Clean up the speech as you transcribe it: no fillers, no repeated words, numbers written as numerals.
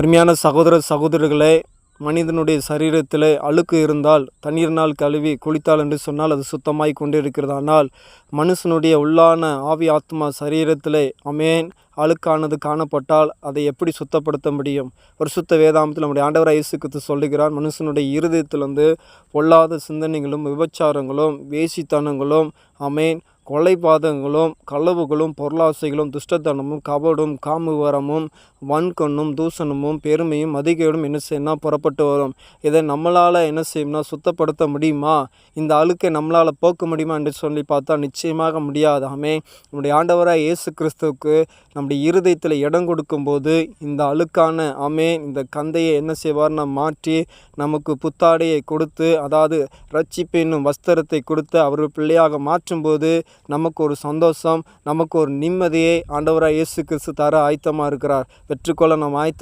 அருமையான சகோதர சகோதரிகளே, மனிதனுடைய சரீரத்திலே அழுக்கு இருந்தால் தண்ணீரினால் கழுவி குளித்தால் என்று சொன்னால் அது சுத்தமாய் கொண்டிருக்கிறது. ஆனால் மனுஷனுடைய உள்ளான ஆவி ஆத்மா சரீரத்திலே அமேன் அழுக்கானது காணப்பட்டால் அதை எப்படி சுத்தப்படுத்த முடியும்? பரிசுத்த வேதாகமத்தில் நம்முடைய ஆண்டவராகிய இயேசு கிறிஸ்து சொல்லுகிறார், மனுஷனுடைய இருதயத்திலிருந்து பொல்லாத சிந்தனைகளும் விபச்சாரங்களும் வேசித்தனங்களும் அமேன் கொலைபாதகங்களும் களவுகளும் பொருளாசைகளும் துஷ்டத்தனமும் கபடும் காமுவரமும் வன்கண்ணும் தூசணமும் பெருமையும் அதிகேடும் என்ன செய்யணும் புறப்பட்டு வரும். இதை நம்மளால் என்ன செய்யணும்னா சுத்தப்படுத்த முடியுமா? இந்த அழுக்கை நம்மளால் போக்க முடியுமா என்று சொல்லி பார்த்தா நிச்சயமாக முடியாது. நம்முடைய ஆண்டவராக இயேசு கிறிஸ்துவுக்கு நம்முடைய இருதயத்தில் இடம் கொடுக்கும்போது இந்த அழுக்கான இந்த கந்தையை என்ன செய்வார்னா மாற்றி நமக்கு புத்தாடையை கொடுத்து, அதாவது ரட்சிப்பு என்னும் வஸ்திரத்தை கொடுத்து அவர் பிள்ளையாக மாற்றும்போது நமக்கு ஒரு சந்தோஷம், நமக்கு ஒரு நிம்மதியை ஆண்டவராக இயேசு கிறிஸ்து தர ஆயத்தமாக இருக்கிறார். பெற்றுக்கொள்ள நாம் ஆயத்த